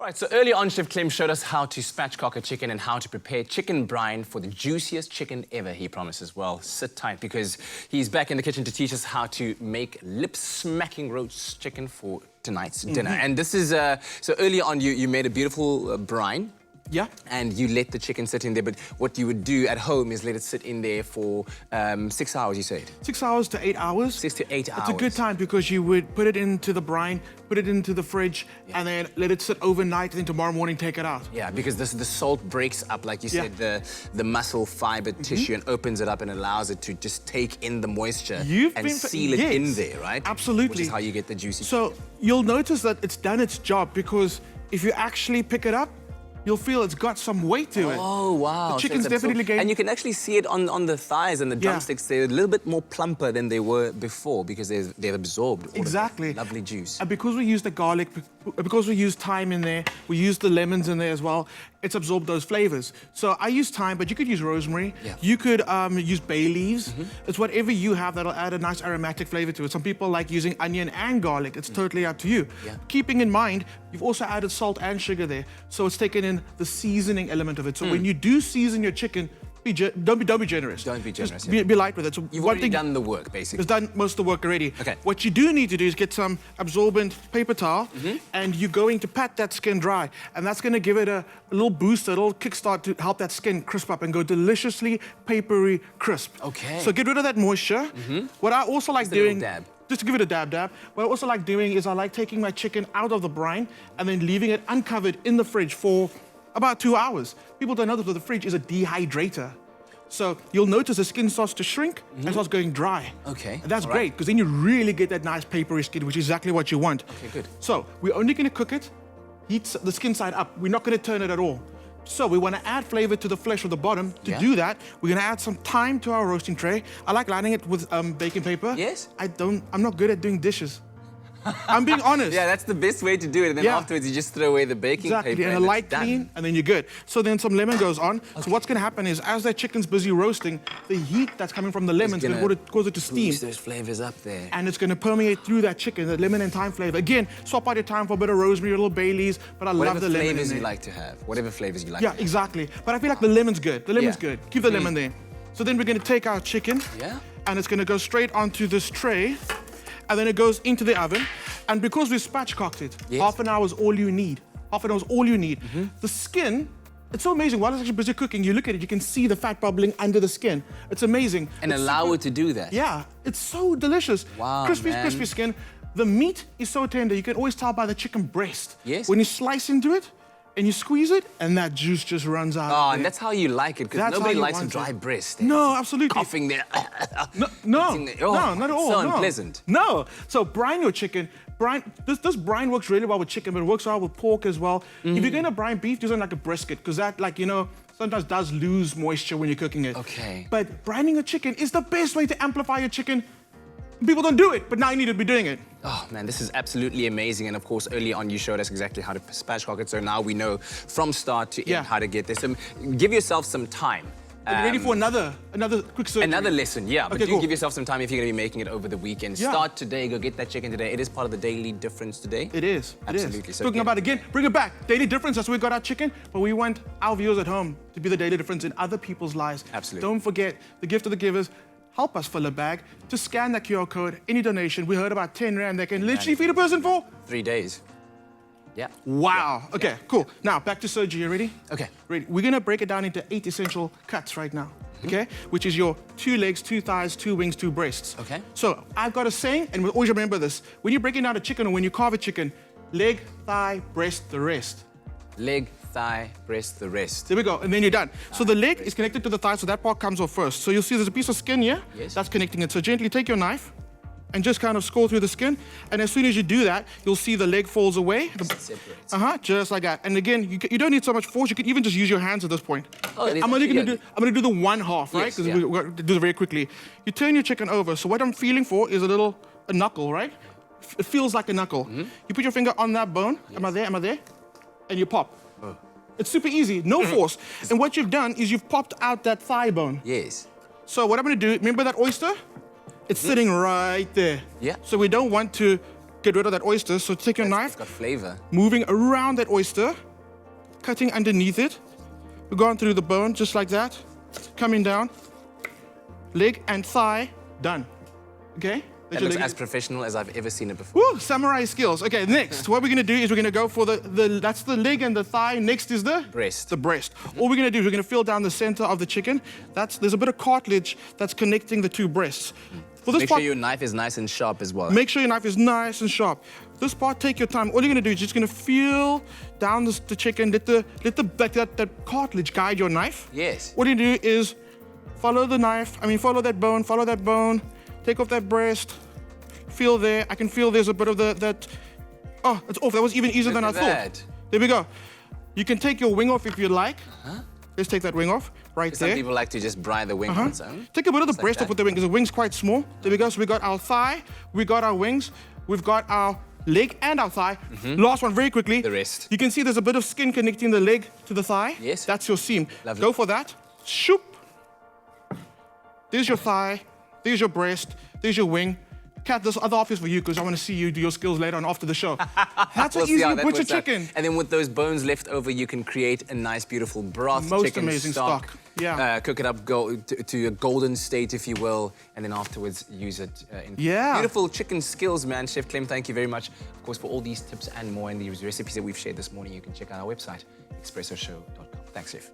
Right, so earlier on, Chef Clem showed us how to spatchcock a chicken and how to prepare chicken brine for the juiciest chicken ever, he promises. Well, sit tight because he's back in the kitchen to teach us how to make lip-smacking roast chicken for tonight's dinner. And this is, so earlier on, you made a beautiful brine. Yeah. And you let the chicken sit in there, but what you would do at home is let it sit in there for 6 hours, you said? 6 hours to 8 hours. 6 to 8 hours. It's a good time because you would put it into the brine, put it into the fridge, and then let it sit overnight, and then tomorrow morning take it out. Yeah, because the salt breaks up, like you said, the muscle fiber tissue and opens it up and allows it to just take in the moisture and seal it in there, right? Absolutely. Which is how you get the juicy So you'll notice that it's done its job because if you actually pick it up, you'll feel it's got some weight to it. Oh, wow. The chicken's definitely getting... And you can actually see it on the thighs and the drumsticks. They're a little bit more plumper than they were before because they've absorbed all of that lovely juice. And because we use the garlic, because we use thyme in there, we use the lemons in there as well, it's absorbed those flavors. So I use thyme, but you could use rosemary. Yeah. You could use bay leaves. It's whatever you have that'll add a nice aromatic flavor to it. Some people like using onion and garlic. It's totally up to you. Yeah. Keeping in mind, you've also added salt and sugar there. So it's taken in the seasoning element of it. So when you do season your chicken, don't be generous. Don't be generous. Just be light with it. So You've already done the work, basically. It's done most of the work already. Okay. What you do need to do is get some absorbent paper towel, and you're going to pat that skin dry, and that's going to give it a little boost, a little kickstart to help that skin crisp up and go deliciously papery crisp. Okay. So get rid of that moisture. What I also like doing. Just to give it a dab. What I also like doing is I like taking my chicken out of the brine and then leaving it uncovered in the fridge for about 2 hours. People don't know that the fridge is a dehydrator. So you'll notice the skin starts to shrink and starts going dry. Okay. And that's great, because then you really get that nice papery skin, which is exactly what you want. Okay, good. So we're only going to cook it, heat the skin side up. We're not going to turn it at all. So we want to add flavor to the flesh of the bottom. To do that, we're going to add some thyme to our roasting tray. I like lining it with baking paper. Yes? I'm not good at doing dishes. I'm being honest. Yeah, that's the best way to do it. And then afterwards, you just throw away the baking paper. And a light clean, and then you're good. So then some lemon goes on. So what's going to happen is, as that chicken's busy roasting, the heat that's coming from the lemon is going to cause it to steam. Boost those flavors up there. And it's going to permeate through that chicken, the lemon and thyme flavor. Again, swap out your thyme for a bit of rosemary, a little bay leaves, but I love the lemon. Whatever flavors you like to have. Whatever flavors you like to have. Yeah, exactly. But I feel like the lemon's good. The lemon's good. Keep the lemon there. So then we're going to take our chicken. Yeah. And it's going to go straight onto this tray. And then it goes into the oven. And because we spatchcocked it, half an hour is all you need. Half an hour is all you need. The skin, it's so amazing. While it's actually busy cooking, you look at it, you can see the fat bubbling under the skin. It's amazing. And allow it to do that. Yeah, it's so delicious. Wow, crispy skin. The meat is so tender. You can always tell by the chicken breast. Yes. When you slice into it, and you squeeze it, and that juice just runs out. Oh, and that's how you like it, because nobody likes a dry breast. No, absolutely. Coughing there. No, not at all. So unpleasant. No. So brine your chicken. This brine works really well with chicken, but it works well with pork as well. If you're going to brine beef, do something like a brisket, because that, sometimes does lose moisture when you're cooking it. Okay. But brining a chicken is the best way to amplify your chicken. People don't do it, but now you need to be doing it. Oh, man, this is absolutely amazing. And, of course, earlier on, you showed us exactly how to spatchcock it. So now we know from start to end how to get this. So give yourself some time. Are you ready for another quick surgery? Another lesson, yeah. But Okay, give yourself some time if you're going to be making it over the weekend. Yeah. Start today. Go get that chicken today. It is part of the daily difference today. It is. Absolutely. So talking about, again, bring it back. Daily difference, that's where we got our chicken. But we want our viewers at home to be the daily difference in other people's lives. Absolutely. Don't forget, the gift of the givers. Help us fill a bag. To scan that QR code, any donation. We heard about 10 Rand that can literally feed a person for 3 days. Yeah. Wow. Yeah. Okay, cool. Now, back to surgery. You ready? Okay. Ready. We're going to break it down into 8 essential cuts right now. Okay? Which is your 2 legs, 2 thighs, 2 wings, 2 breasts. Okay. So I've got a saying, and we'll always remember this. When you're breaking down a chicken or when you carve a chicken, leg, thigh, breast, the rest. Leg, thigh, breast, the rest. There we go, and then you're done. So the leg is connected to the thigh, so that part comes off first. So you'll see there's a piece of skin here that's connecting it. So gently take your knife and just kind of scrape through the skin. And as soon as you do that, you'll see the leg falls away. Separates. Just like that. And again, you don't need so much force. You can even just use your hands at this point. Oh, I'm gonna do the one half, right? Because we're going to do it very quickly. You turn your chicken over. So what I'm feeling for is a knuckle, right? It feels like a knuckle. You put your finger on that bone. Am I there? And you pop. It's super easy, no force. And what you've done is you've popped out that thigh bone. Yes. So what I'm gonna do, remember that oyster? It's sitting right there. Yeah. So we don't want to get rid of that oyster. So take your knife, It's got flavor. moving around that oyster, cutting underneath it. We're going through the bone just like that, coming down. Leg and thigh, done. Okay? That looks as professional as I've ever seen it before. Woo, samurai skills. Okay, next, what we're gonna do is we're gonna go for that's the leg and the thigh. Next is the Breast. The breast. All we're gonna do is we're gonna feel down the center of the chicken. There's a bit of cartilage that's connecting the two breasts. For this Make part, sure your knife is nice and sharp as well. make sure your knife is nice and sharp. This part, take your time. All you're gonna do is just gonna feel down the chicken. Let that cartilage guide your knife. Yes. What you do is follow the knife. Follow that bone. Follow that bone. Take off that breast. Feel there. I can feel there's a bit of that. Oh, it's off. That was even easier than I thought. There we go. You can take your wing off if you like. Let's take that wing off right Some there. people like to just brine the wing on its own. Take a bit of the Just like breast off that. with the wing because the wing's quite small. There we go. So we got our thigh, we got our wings, we've got our leg and our thigh. Last one, very quickly. The rest. You can see there's a bit of skin connecting the leg to the thigh. Yes. That's your seam. Lovely. Go for that. Shoop. There's your thigh. There's your breast. There's your wing. Kat, this other half is for you because I want to see you do your skills later on after the show. That's We'll how see easy how you that butcher works out. chicken. And then with those bones left over, you can create a nice, beautiful broth. Most chicken amazing stock. Yeah. Cook it up to a golden state, if you will, and then afterwards use it in Yeah. beautiful chicken skills, man. Chef Clem, thank you very much. Of course, for all these tips and more and these recipes that we've shared this morning, you can check out our website, expressoshow.com. Thanks, Chef.